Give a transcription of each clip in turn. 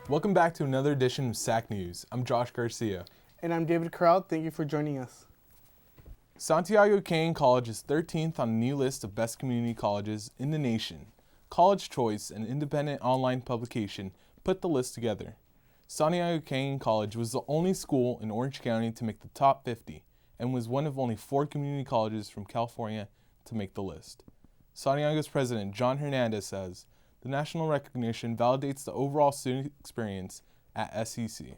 Welcome back to another edition of SAC News. I'm Josh Garcia. And I'm David Corral. Thank you for joining us. Santiago Canyon College is 13th on the new list of best community colleges in the nation. College Choice, an independent online publication, put the list together. Santiago Canyon College was the only school in Orange County to make the top 50 and was one of only 4 community colleges from California to make the list. Santiago's president, John Hernandez, says, the national recognition validates the overall student experience at SAC.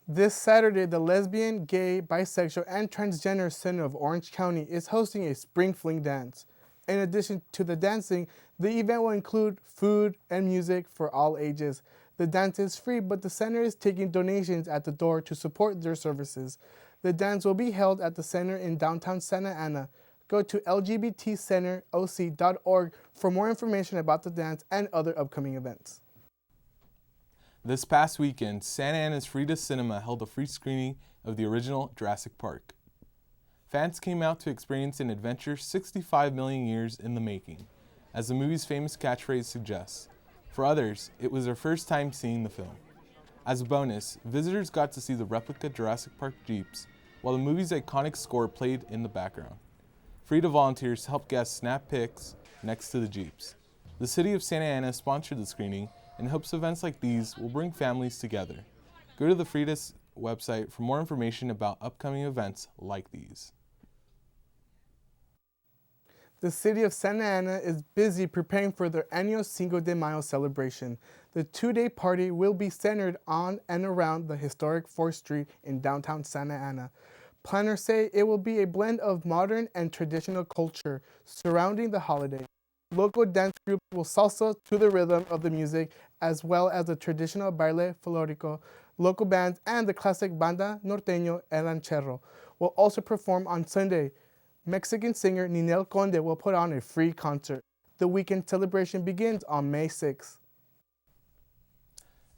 This Saturday, the Lesbian, Gay, Bisexual, and Transgender Center of Orange County is hosting a spring fling dance. In addition to the dancing, the event will include food and music for all ages. The dance is free, but the center is taking donations at the door to support their services. The dance will be held at the center in downtown Santa Ana. Go to lgbtcenteroc.org for more information about the dance and other upcoming events. This past weekend, Santa Ana's Frida Cinema held a free screening of the original Jurassic Park. Fans came out to experience an adventure 65 million years in the making, as the movie's famous catchphrase suggests. For others, it was their first time seeing the film. As a bonus, visitors got to see the replica Jurassic Park Jeeps, while the movie's iconic score played in the background. Frida volunteers helped guests snap pics next to the Jeeps. The city of Santa Ana sponsored the screening and hopes events like these will bring families together. Go to the Frida's website for more information about upcoming events like these. The city of Santa Ana is busy preparing for their annual Cinco de Mayo celebration. The 2-day party will be centered on and around the historic 4th Street in downtown Santa Ana. Planners say it will be a blend of modern and traditional culture surrounding the holiday. Local dance groups will salsa to the rhythm of the music, as well as the traditional baile folklorico. Local bands and the classic banda norteño El Ranchero will also perform on Sunday. Mexican singer Ninel Conde will put on a free concert. The weekend celebration begins on May 6th.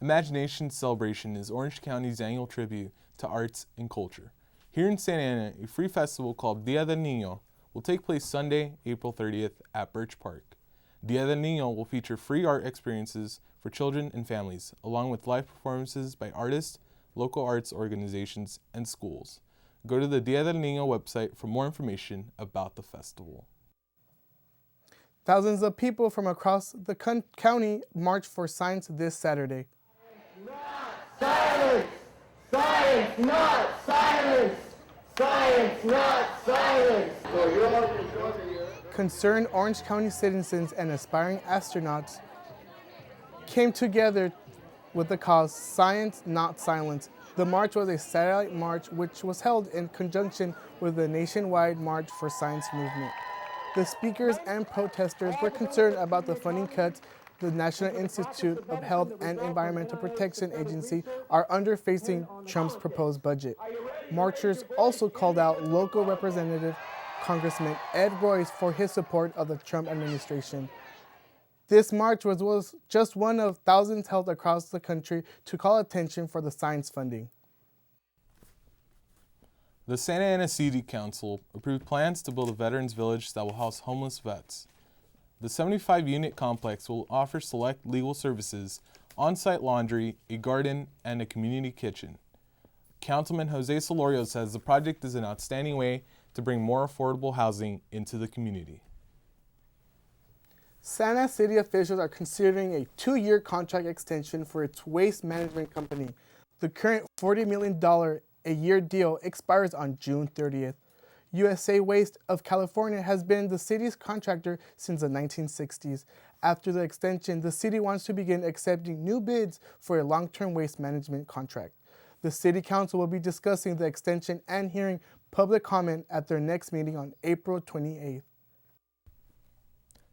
Imagination Celebration is Orange County's annual tribute to arts and culture. Here in Santa Ana, a free festival called Dia del Niño will take place Sunday, April 30th at Birch Park. Dia del Niño will feature free art experiences for children and families, along with live performances by artists, local arts organizations, and schools. Go to the Dia del Niño website for more information about the festival. Thousands of people from across the county march for science this Saturday. Silence! Science, not silence! Science, not silence! Concerned Orange County citizens and aspiring astronauts came together with the cause Science, Not Silence. The march was a satellite march which was held in conjunction with the nationwide March for Science movement. The speakers and protesters were concerned about the funding cuts the National Institute of Health and Environmental Protection Agency are under facing Trump's proposed budget. Marchers also called out local Representative Congressman Ed Royce for his support of the Trump administration. This march was just one of thousands held across the country to call attention for the science funding. The Santa Ana City Council approved plans to build a veterans village that will house homeless vets. The 75-unit complex will offer select legal services, on-site laundry, a garden, and a community kitchen. Councilman Jose Solorio says the project is an outstanding way to bring more affordable housing into the community. Santa Ana City officials are considering a 2-year contract extension for its waste management company. The current $40 million a year deal expires on June 30th. USA Waste of California has been the city's contractor since the 1960s. After the extension, the city wants to begin accepting new bids for a long-term waste management contract. The City Council will be discussing the extension and hearing public comment at their next meeting on April 28th.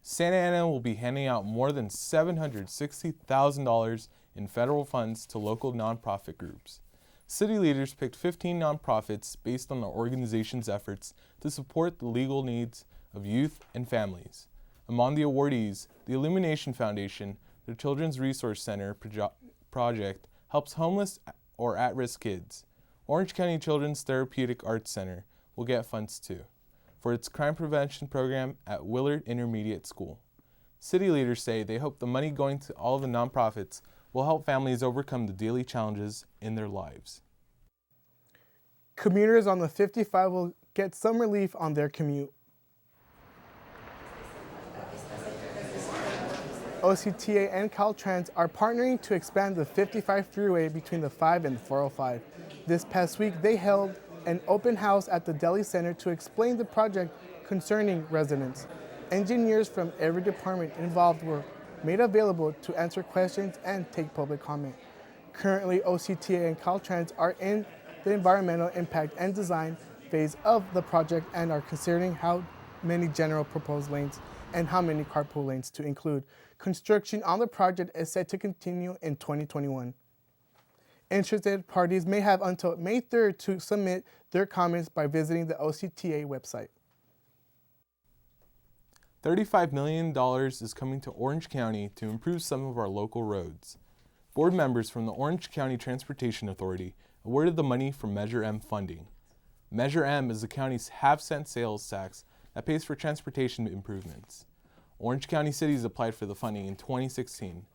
Santa Ana will be handing out more than $760,000 in federal funds to local nonprofit groups. City leaders picked 15 nonprofits based on the organization's efforts to support the legal needs of youth and families. Among the awardees, the Illumination Foundation, the Children's Resource Center project, helps homeless or at-risk kids. Orange County Children's Therapeutic Arts Center will get funds too, for its crime prevention program at Willard Intermediate School. City leaders say they hope the money going to all of the nonprofits will help families overcome the daily challenges in their lives. Commuters on the 55 will get some relief on their commute. OCTA and Caltrans are partnering to expand the 55 freeway between the 5 and 405. This past week, they held an open house at the Deli Center to explain the project concerning residents. Engineers from every department involved were made available to answer questions and take public comment. Currently, OCTA and Caltrans are in the environmental impact and design phase of the project and are considering how many general proposed lanes and how many carpool lanes to include. Construction on the project is set to continue in 2021. Interested parties may have until May 3rd to submit their comments by visiting the OCTA website. $35 million is coming to Orange County to improve some of our local roads. Board members from the Orange County Transportation Authority awarded the money from Measure M funding. Measure M is the county's half-cent sales tax that pays for transportation improvements. Orange County Cities applied for the funding in 2016.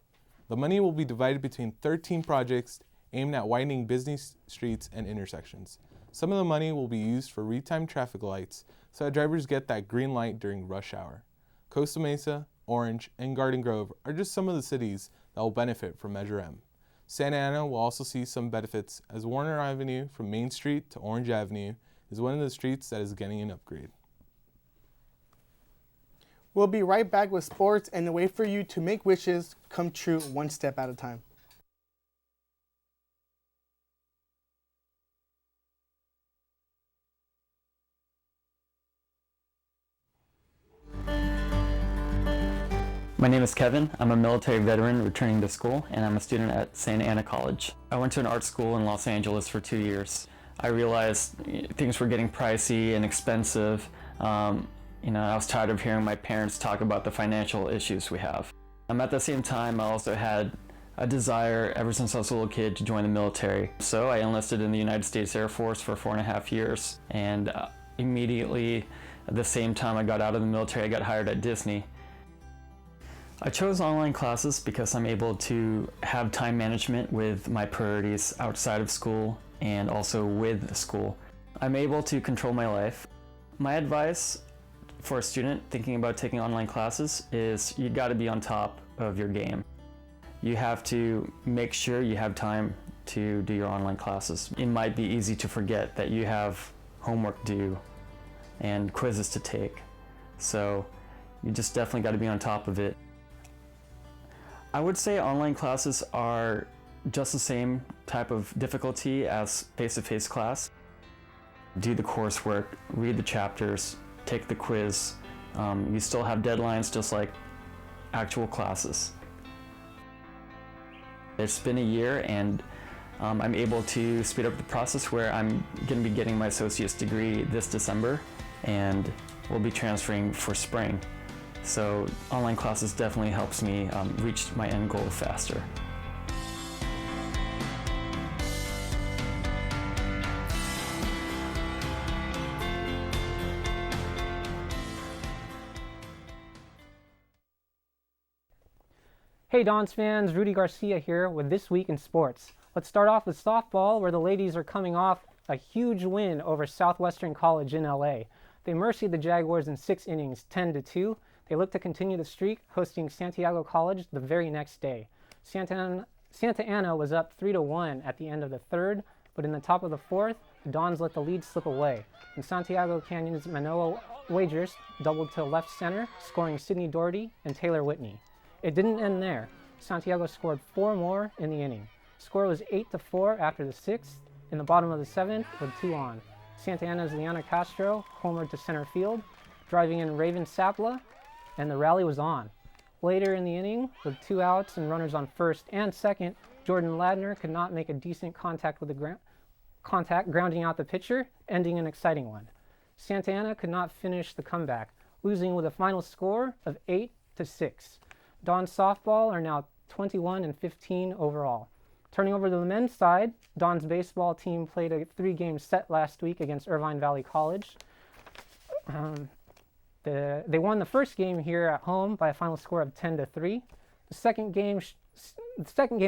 The money will be divided between 13 projects aimed at widening busy streets and intersections. Some of the money will be used for retimed traffic lights so that drivers get that green light during rush hour. Costa Mesa, Orange, and Garden Grove are just some of the cities that will benefit from Measure M. Santa Ana will also see some benefits as Warner Avenue from Main Street to Orange Avenue is one of the streets that is getting an upgrade. We'll be right back with sports and a way for you to make wishes come true one step at a time. My name is Kevin. I'm a military veteran returning to school, and I'm a student at Santa Ana College. I went to an art school in Los Angeles for 2 years. I realized things were getting pricey and expensive. I was tired of hearing my parents talk about the financial issues we have. At the same time, I also had a desire ever since I was a little kid to join the military. So I enlisted in the United States Air Force for 4.5 years, and immediately at the same time I got out of the military, I got hired at Disney. I chose online classes because I'm able to have time management with my priorities outside of school and also with school. I'm able to control my life. My advice for a student thinking about taking online classes is you got to be on top of your game. You have to make sure you have time to do your online classes. It might be easy to forget that you have homework due and quizzes to take. So you just definitely got to be on top of it. I would say online classes are just the same type of difficulty as face-to-face class. Do the coursework, read the chapters, take the quiz. You still have deadlines just like actual classes. It's been a year and I'm able to speed up the process where I'm going to be getting my associate's degree this December and we'll be transferring for spring. So online classes definitely helps me reach my end goal faster. Hey Dons fans, Rudy Garcia here with This Week in Sports. Let's start off with softball, where the ladies are coming off a huge win over Southwestern College in LA. They mercied the Jaguars in 6 innings, 10-2. They look to continue the streak, hosting Santiago College the very next day. Santa Ana was up 3-1 at the end of the third, but in the top of the fourth, the Dons let the lead slip away. And Santiago Canyon's Manoa Wagers doubled to left center, scoring Sidney Doherty and Taylor Whitney. It didn't end there. Santiago scored 4 more in the inning. Score was 8-4 after the 6th. In the bottom of the 7th, with 2 on, Santa Ana's Liana Castro homered to center field, driving in Raven Sapla, and the rally was on. Later in the inning, with 2 outs and runners on first and second, Jordan Ladner could not make a decent contact with the grounding out the pitcher, ending an exciting one. Santa Ana could not finish the comeback, losing with a final score of 8-6. Dons softball are now 21-15 overall. Turning over to the men's side, Dons baseball team played a 3-game set last week against Irvine Valley College. They won the first game here at home by a final score of 10-3. The second game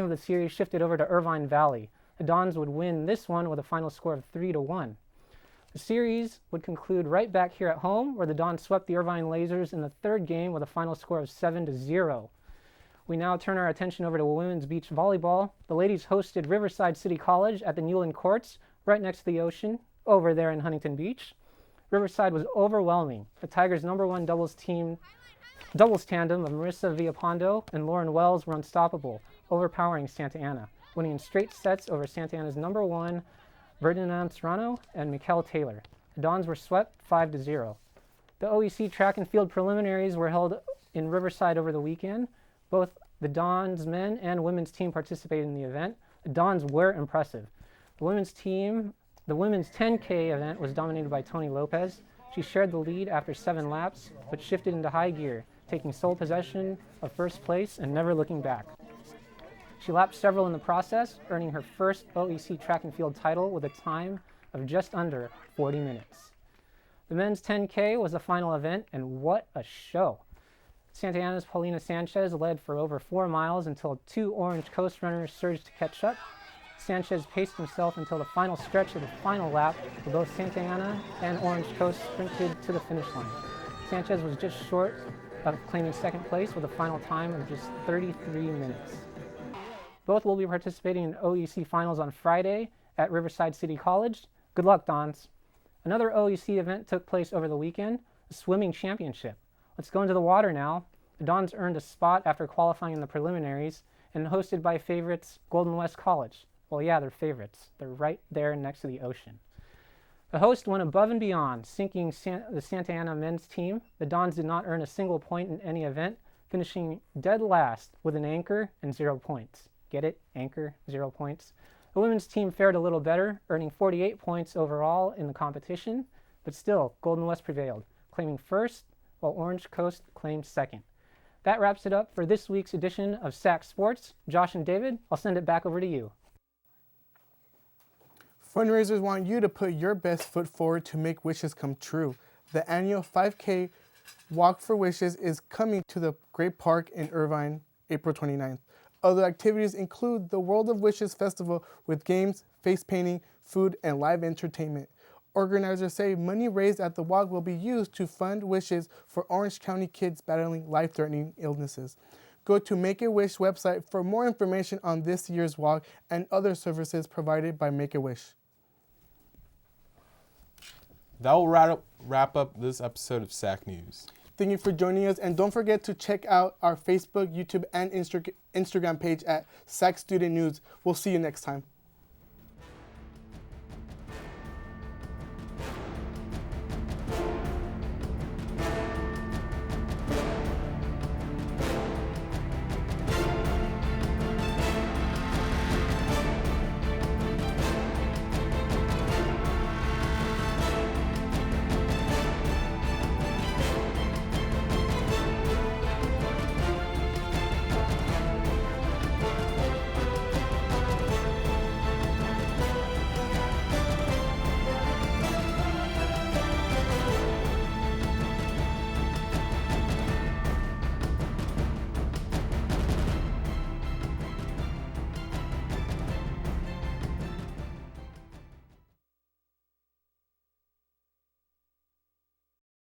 of the series shifted over to Irvine Valley. The Dons would win this one with a final score of 3-1. The series would conclude right back here at home, where the Dons swept the Irvine Lasers in the third game with a final score of 7-0. We now turn our attention over to women's beach volleyball. The ladies hosted Riverside City College at the Newland Courts, right next to the ocean, over there in Huntington Beach. Riverside was overwhelming. The Tigers' #1 doubles tandem of Marissa Villapando and Lauren Wells were unstoppable, overpowering Santa Ana, winning in straight sets over Santa Ana's #1 Ferdinand Serrano and Mikkel Taylor. The Dons were swept 5-0. The OEC track and field preliminaries were held in Riverside over the weekend. Both the Dons men and women's team participated in the event. The Dons were impressive. The women's 10K event was dominated by Tony Lopez. She shared the lead after 7 laps, but shifted into high gear, taking sole possession of first place and never looking back. She lapped several in the process, earning her first OEC track and field title with a time of just under 40 minutes. The men's 10K was the final event, and what a show! Santa Ana's Paulina Sanchez led for over 4 miles until 2 Orange Coast runners surged to catch up. Sanchez paced himself until the final stretch of the final lap, where both Santa Ana and Orange Coast sprinted to the finish line. Sanchez was just short of claiming second place with a final time of just 33 minutes. Both will be participating in OEC finals on Friday at Riverside City College. Good luck, Dons. Another OEC event took place over the weekend, the swimming championship. Let's go into the water now. The Dons earned a spot after qualifying in the preliminaries and hosted by favorites Golden West College. Well, yeah, they're favorites. They're right there next to the ocean. The host went above and beyond, sinking the Santa Ana men's team. The Dons did not earn a single point in any event, finishing dead last with an anchor and 0 points. Get it? Anchor, 0 points. The women's team fared a little better, earning 48 points overall in the competition, but still, Golden West prevailed, claiming first, while Orange Coast claimed second. That wraps it up for this week's edition of SAC Sports. Josh and David, I'll send it back over to you. Fundraisers want you to put your best foot forward to make wishes come true. The annual 5K Walk for Wishes is coming to the Great Park in Irvine, April 29th. Other activities include the World of Wishes Festival with games, face painting, food, and live entertainment. Organizers say money raised at the walk will be used to fund wishes for Orange County kids battling life-threatening illnesses. Go to Make-A-Wish website for more information on this year's walk and other services provided by Make-A-Wish. That will wrap up this episode of SAC News. Thank you for joining us, and don't forget to check out our Facebook, YouTube, and Instagram page at SAC Student News. We'll see you next time.